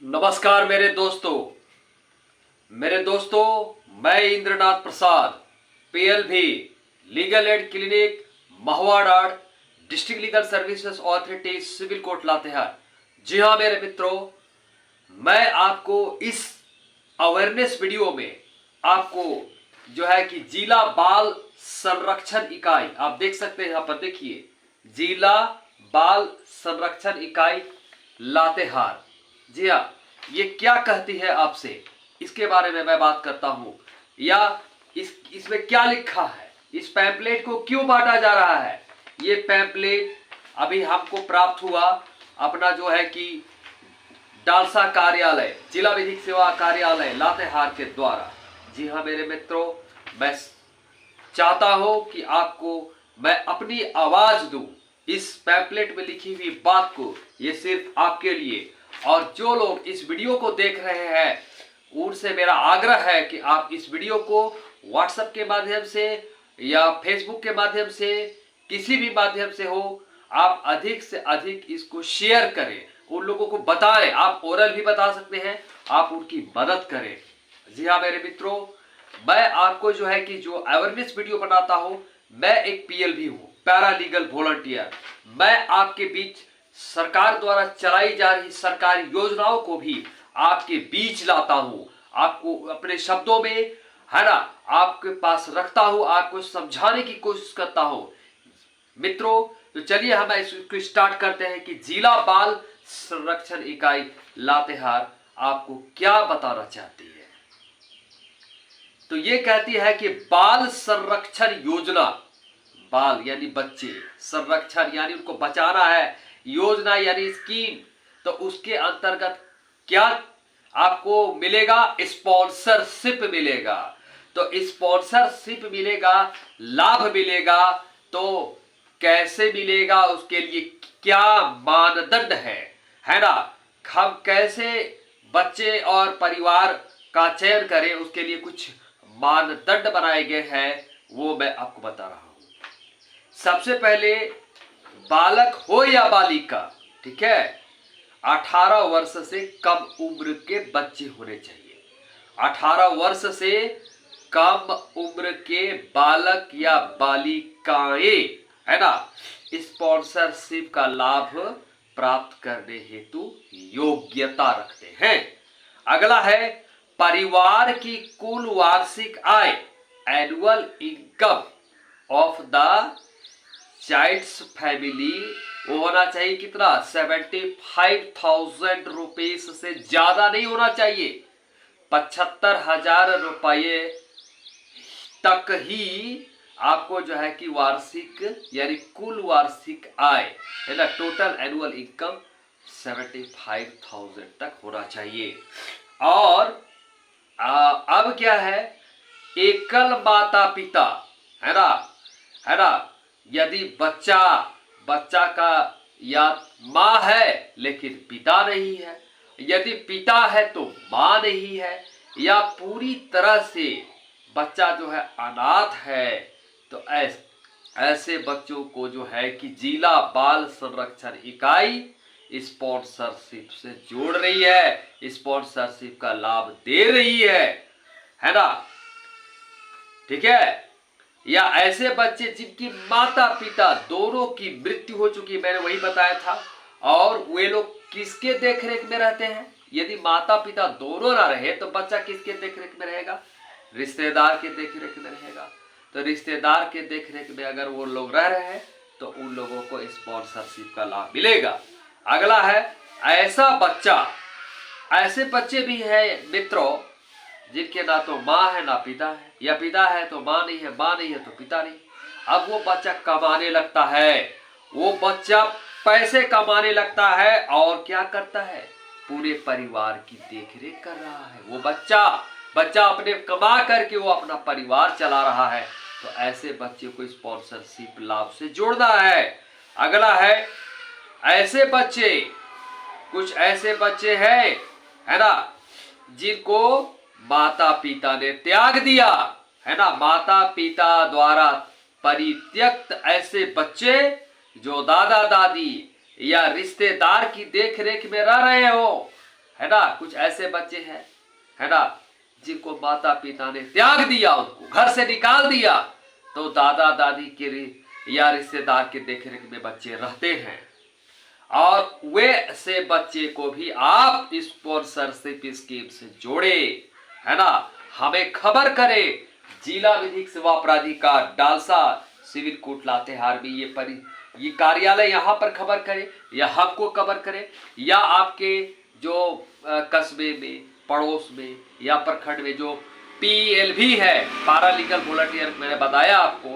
नमस्कार मेरे दोस्तों, मैं Indranath Prasad, PLV legal aid clinic, Mahuadanr, district legal services authority, civil court Latehar. जी हाँ मेरे मित्रों, मैं आपको इस अवेयरनेस वीडियो में आपको जो है कि जिला बाल संरक्षण इकाई, आप देख सकते हैं यहां पर, देखिए, जिला बाल संरक्षण इकाई लातेहार। जी हाँ, ये क्या कहती है आपसे, इसके बारे में मैं बात करता हूं। या इसमें क्या लिखा है, इस पैम्पलेट को क्यों बांटा जा रहा है। ये पैम्पलेट अभी हमको प्राप्त हुआ अपना जो है कि डालसा कार्यालय, जिला विधिक सेवा कार्यालय लातेहार के द्वारा। जी हाँ मेरे मित्रों, मैं चाहता हूं कि आपको मैं अपनी आवाज दूं इस पैम्पलेट में लिखी हुई बात को। ये सिर्फ आपके लिए, और जो लोग इस वीडियो को देख रहे हैं उनसे मेरा आग्रह है कि आप इस वीडियो को व्हाट्सएप के माध्यम से या फेसबुक के माध्यम से, किसी भी माध्यम से हो, आप अधिक से अधिक इसको शेयर करें, उन लोगों को बताएं। आप ओरल भी बता सकते हैं, आप उनकी मदद करें। जी हाँ मेरे मित्रों, मैं आपको जो है कि जो अवेयरनेस वीडियो बनाता हूं, मैं एक पीएलवी हूं, पैरा लीगल वॉलंटियर। मैं आपके बीच सरकार द्वारा चलाई जा रही सरकारी योजनाओं को भी आपके बीच लाता हूं, आपको अपने शब्दों में, है ना, आपके पास रखता हूं, आपको समझाने की कोशिश करता हूं। मित्रों, तो चलिए हम इसको स्टार्ट करते हैं कि जिला बाल संरक्षण इकाई लातेहार आपको क्या बताना चाहती है। तो ये कहती है कि बाल संरक्षण योजना, बाल यानी बच्चे, संरक्षण यानी उनको बचाना है, योजना यानी स्कीम, तो उसके अंतर्गत क्या आपको मिलेगा, स्पॉन्सरशिप मिलेगा। तो स्पॉन्सरशिप मिलेगा, लाभ मिलेगा, तो कैसे मिलेगा, उसके लिए क्या मानदंड है ना, हम कैसे बच्चे और परिवार का चयन करें, उसके लिए कुछ मानदंड बनाए गए हैं, वो मैं आपको बता रहा हूं। सबसे पहले, बालक हो या बालिका, ठीक है, 18 वर्ष से कम उम्र के बच्चे होने चाहिए। 18 वर्ष से कम उम्र के बालक या बालिकाएं, है ना, स्पॉन्सरशिप का लाभ प्राप्त करने हेतु योग्यता रखते हैं। अगला है, परिवार की कुल वार्षिक आय, annual income of the child's family, वो होना चाहिए कितना, 75,000 रुपीज से ज्यादा नहीं होना चाहिए। 75,000 रुपये तक ही आपको जो है कि वार्षिक यानी कुल वार्षिक आय, है ना, टोटल एनुअल इनकम 75,000 तक होना चाहिए। और अब क्या है, एकल माता पिता, है ना, यदि बच्चा का या मां है लेकिन पिता नहीं है, यदि पिता है तो मां नहीं है, या पूरी तरह से बच्चा जो है अनाथ है, तो ऐसे बच्चों को जो है कि जिला बाल संरक्षण इकाई स्पॉन्सरशिप से जोड़ रही है, स्पॉन्सरशिप का लाभ दे रही है ना, ठीक है। या ऐसे बच्चे जिनकी माता पिता दोनों की मृत्यु हो चुकी, मैंने वही बताया था, और वे लोग किसके देखरेख में रहते हैं। यदि माता पिता दोनों ना रहे तो बच्चा किसके देखरेख में रहेगा, रिश्तेदार के देखरेख में रहेगा। तो रिश्तेदार के देखरेख में अगर वो लोग रह रहे हैं तो उन लोगों को स्पॉन्सरशिप का लाभ मिलेगा। अगला है, ऐसा बच्चा, ऐसे बच्चे भी हैं मित्रों जिनके ना तो माँ है ना पिता है, या पिता है तो माँ नहीं है, माँ नहीं है तो पिता नहीं। अब वो बच्चा कमाने लगता है, वो बच्चा पैसे कमाने लगता है, और क्या करता है, पूरे परिवार की देखरेख कर रहा है। वो बच्चा अपने कमा करके वो अपना परिवार चला रहा है। तो ऐसे बच्चे को स्पॉन्सरशिप लाभ से जोड़ना है। अगला है, ऐसे बच्चे, कुछ ऐसे बच्चे हैं, है ना, जिनको माता पिता ने त्याग दिया, है ना, माता पिता द्वारा परित्यक्त ऐसे बच्चे जो दादा दादी या रिश्तेदार की देखरेख में रह रहे हो, है ना, कुछ ऐसे बच्चे हैं, है ना, जिनको माता पिता ने त्याग दिया, उनको घर से निकाल दिया, तो दादा दादी के या रिश्तेदार के देखरेख में बच्चे रहते हैं। और वे से बच्चे को भी आप स्पॉन्सरशिप स्कीम से जोड़े, है ना। हमें खबर करें, जिला विधिक सेवा प्राधिकार डालसा सिविल कोर्ट लातेहार में ये कार्यालय यहाँ पर खबर करें, या हमको खबर करें, या आपके जो कस्बे में, पड़ोस में या प्रखंड में जो PLV है, पैरालीगल वॉलंटियर, मैंने बताया आपको,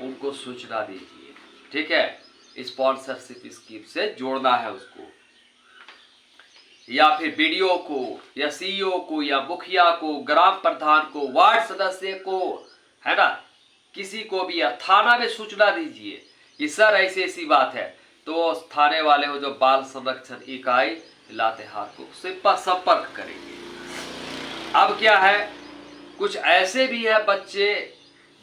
उनको सूचना दीजिए। ठीक है, स्पॉन्सरशिप स्कीम से जोड़ना है उसको, या फिर BDO को या CEO को या मुखिया को, ग्राम प्रधान को, वार्ड सदस्य को, है ना, किसी को भी, या थाना में सूचना दीजिए कि सर ऐसी ऐसी बात है, तो थाने वाले हो जो बाल संरक्षण इकाई लातेहार को उससे संपर्क करेंगे। अब क्या है, कुछ ऐसे भी है बच्चे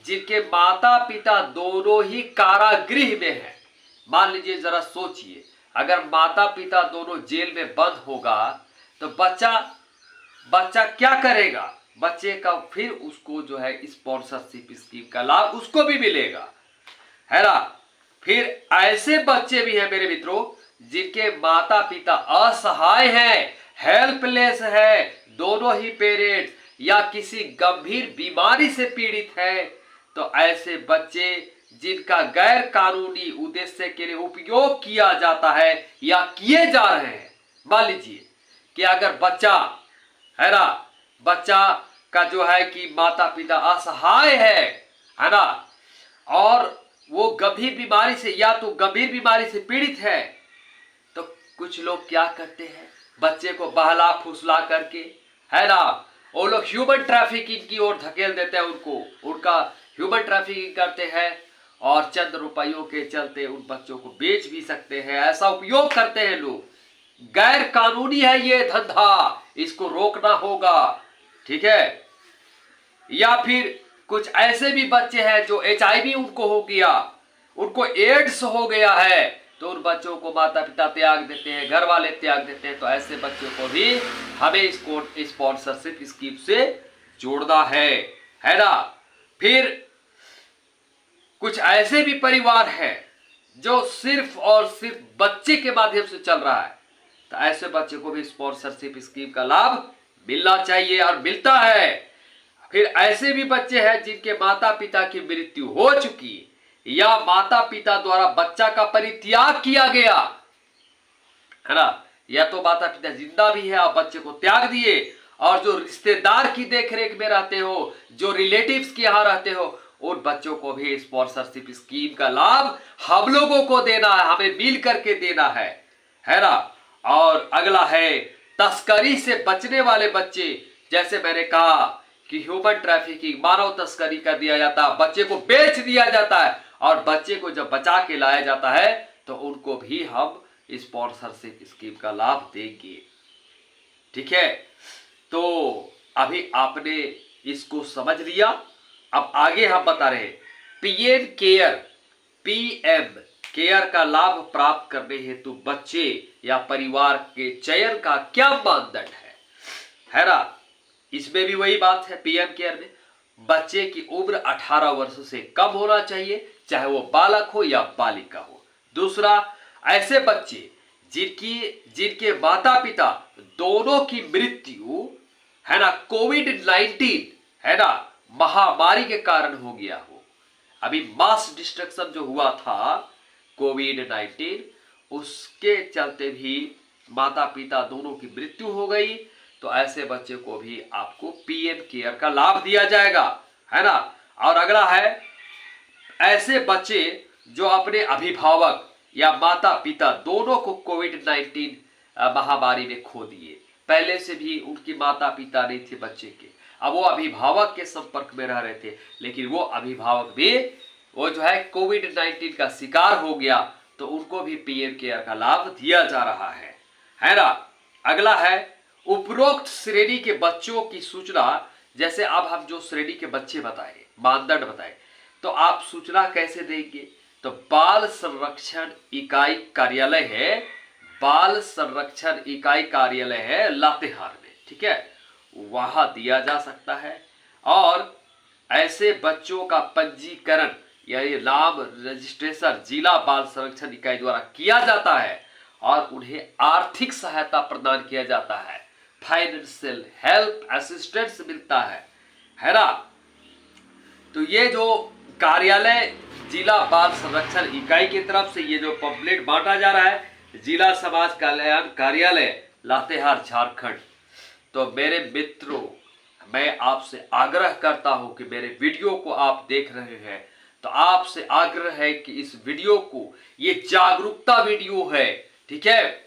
जिनके माता पिता दोनों ही कारागृह में हैं। मान लीजिए, जरा सोचिए, अगर माता पिता दोनों जेल में बंद होगा तो बच्चा क्या करेगा? बच्चे का फिर उसको जो है स्पॉन्सरशिप स्कीम का लाभ उसको भी मिलेगा, है ना। फिर ऐसे बच्चे भी हैं मेरे मित्रों जिनके माता पिता असहाय हैं, हेल्पलेस है, दोनों ही पेरेंट्स, या किसी गंभीर बीमारी से पीड़ित है, तो ऐसे बच्चे जिनका गैर कानूनी उद्देश्य के लिए उपयोग किया जाता है या किए जा रहे हैं। मान लीजिए कि अगर बच्चा, है ना, बच्चा का जो है कि माता पिता असहाय है ना, और वो गंभीर बीमारी से, या तो गंभीर बीमारी से पीड़ित है, तो कुछ लोग क्या करते हैं, बच्चे को बहला फुसला करके, है ना, वो लोग ह्यूमन ट्रैफिकिंग की ओर धकेल देते हैं, उनका ह्यूमन ट्रैफिकिंग करते हैं, और चंद रुपयों के चलते उन बच्चों को बेच भी सकते हैं। ऐसा उपयोग करते हैं लोग। गैर कानूनी है ये धंधा, इसको रोकना होगा। ठीक है। या फिर कुछ ऐसे भी बच्चे हैं जो HIV उनको हो गया, उनको एड्स हो गया है, तो उन बच्चों को माता पिता त्याग देते हैं, घर वाले त्याग देते हैं, तो ऐसे बच्चों को भी हमें इसको स्पॉन्सरशिप स्कीम से जोड़ना है ना। फिर कुछ ऐसे भी परिवार हैं जो सिर्फ और सिर्फ बच्चे के माध्यम से चल रहा है, तो ऐसे बच्चे को भी स्पॉन्सरशिप स्कीम का लाभ मिलना चाहिए और मिलता है। फिर ऐसे भी बच्चे हैं जिनके माता पिता की मृत्यु हो चुकी या माता पिता द्वारा बच्चा का परित्याग किया गया, है ना, या तो माता पिता जिंदा भी है और बच्चे को त्याग दिए, और जो रिश्तेदार की देखरेख में रहते हो, जो रिलेटिव्स के यहाँ रहते हो, उन बच्चों को भी स्पॉन्सरशिप स्कीम का लाभ हम लोगों को देना है, हमें मिल करके देना है ना। और अगला है तस्करी से बचने वाले बच्चे। जैसे मैंने कहा कि ह्यूमन ट्रैफिकिंग, मानव तस्करी कर दिया जाता है, बच्चे को बेच दिया जाता है, और बच्चे को जब बचा के लाया जाता है तो उनको भी हम स्पॉन्सरशिप स्कीम का लाभ देंगे। ठीक है, तो अभी आपने इसको समझ लिया। अब आगे हम बता रहे PM केयर का लाभ प्राप्त करने हेतु बच्चे या परिवार के चयन का क्या मानदंड है ना। इसमें भी वही बात है, PM केयर में बच्चे की उम्र 18 वर्ष से कम होना चाहिए, चाहे वो बालक हो या बालिका हो। दूसरा, ऐसे बच्चे जिनके माता पिता दोनों की मृत्यु, है ना, COVID-19, है ना, महामारी के कारण हो गया हो। अभी मास डिस्ट्रक्शन जो हुआ था COVID-19, उसके चलते भी माता पिता दोनों की मृत्यु हो गई, तो ऐसे बच्चे को भी आपको PM केयर का लाभ दिया जाएगा, है ना। और अगला है ऐसे बच्चे जो अपने अभिभावक या माता पिता दोनों को COVID-19 महामारी में खो दिए, पहले से भी उनकी माता पिता नहीं थे बच्चे के, अब वो अभिभावक के संपर्क में रह रहे थे, लेकिन वो अभिभावक भी वो जो है COVID-19 का शिकार हो गया, तो उनको भी PM केयर का लाभ दिया जा रहा है ना। अगला है उपरोक्त श्रेणी के बच्चों की सूचना। जैसे अब हम जो श्रेणी के बच्चे बताए, मानदंड बताए, तो आप सूचना कैसे देंगे? तो बाल संरक्षण इकाई कार्यालय है, बाल संरक्षण इकाई कार्यालय है लातेहार में, ठीक है, वहां दिया जा सकता है। और ऐसे बच्चों का पंजीकरण यानी नाम रजिस्ट्रेशन जिला बाल संरक्षण इकाई द्वारा किया जाता है और उन्हें आर्थिक सहायता प्रदान किया जाता है, फाइनेंशियल हेल्प असिस्टेंस मिलता है ना। तो ये जो कार्यालय जिला बाल संरक्षण इकाई की तरफ से ये जो पंपलेट बांटा जा रहा है, जिला समाज कल्याण कार्यालय लातेहार झारखंड। तो मेरे मित्रों, मैं आपसे आग्रह करता हूं कि मेरे वीडियो को आप देख रहे हैं तो आपसे आग्रह है कि इस वीडियो को, ये जागरूकता वीडियो है, ठीक है,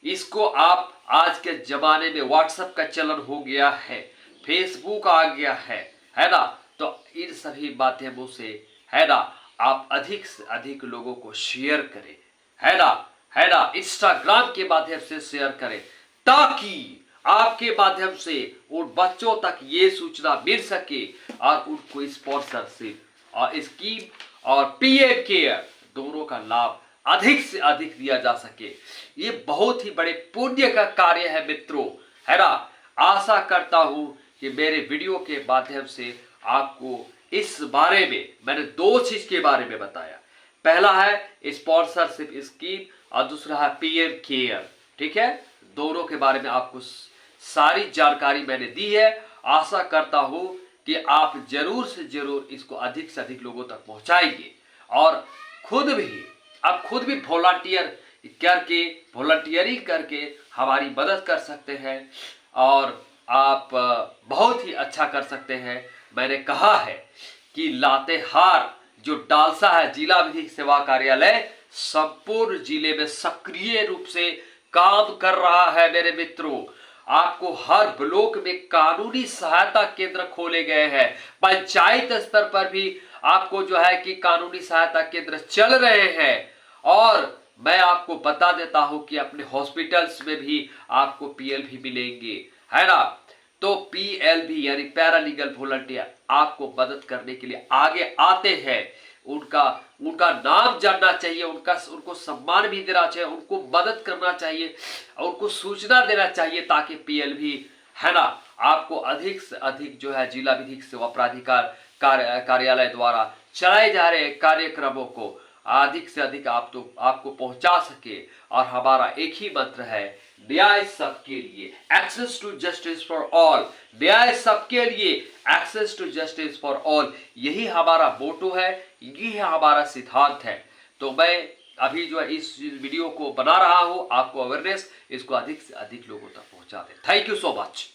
इसको आप आज के जमाने में व्हाट्सएप का चलन हो गया है, फेसबुक आ गया है ना, तो इन सभी माध्यमों से, है ना, आप अधिक से अधिक लोगों को शेयर करें, है ना, इंस्टाग्राम के माध्यम से शेयर करें ताकि आपके माध्यम से उन बच्चों तक ये सूचना मिल सके और उनको स्पॉन्सरशिप और स्कीम और पीएम केयर दोनों का लाभ अधिक से अधिक दिया जा सके। ये बहुत ही बड़े पुण्य का कार्य है मित्रों, है ना। आशा करता हूं कि मेरे वीडियो के माध्यम से आपको इस बारे में, मैंने 2 चीज के बारे में बताया, पहला है स्पॉन्सरशिप स्कीम और दूसरा है पीएम केयर, ठीक है, दोनों के बारे में आपको सारी जानकारी मैंने दी है। आशा करता हूं कि आप जरूर से जरूर इसको अधिक से अधिक लोगों तक पहुंचाएंगे और खुद भी वॉलंटियरिंग करके हमारी मदद कर सकते हैं और आप बहुत ही अच्छा कर सकते हैं। मैंने कहा है कि लातेहार जो डालसा है जिला विधिक सेवा कार्यालय संपूर्ण जिले में सक्रिय रूप से काम कर रहा है। मेरे मित्रों, आपको हर ब्लॉक में कानूनी सहायता केंद्र खोले गए हैं, पंचायत स्तर पर भी आपको जो है कि कानूनी सहायता केंद्र चल रहे हैं और मैं आपको बता देता हूं कि अपने हॉस्पिटल्स में भी आपको पीएलवी मिलेंगे, है ना। तो पीएलवी यानी पैरालीगल वॉलंटियर आपको मदद करने के लिए आगे आते हैं। उनका नाम जानना चाहिए, उनको सम्मान भी देना चाहिए, उनको मदद करना चाहिए, उनको सूचना देना चाहिए ताकि पीएलवी, है ना, आपको अधिक से अधिक जो है जिला विधिक सेवा प्राधिकार कार्यालय द्वारा चलाए जा रहे कार्यक्रमों को अधिक से अधिक आपको पहुंचा सके। और हमारा एक ही मंत्र है, न्याय सबके लिए, access to justice for all, न्याय सबके लिए, access to justice for all, यही हमारा मोटो है, यही हमारा सिद्धांत है। तो मैं अभी जो है इस वीडियो को बना रहा हूं, आपको अवेयरनेस इसको अधिक से अधिक लोगों तक पहुंचा दे। Thank you so much.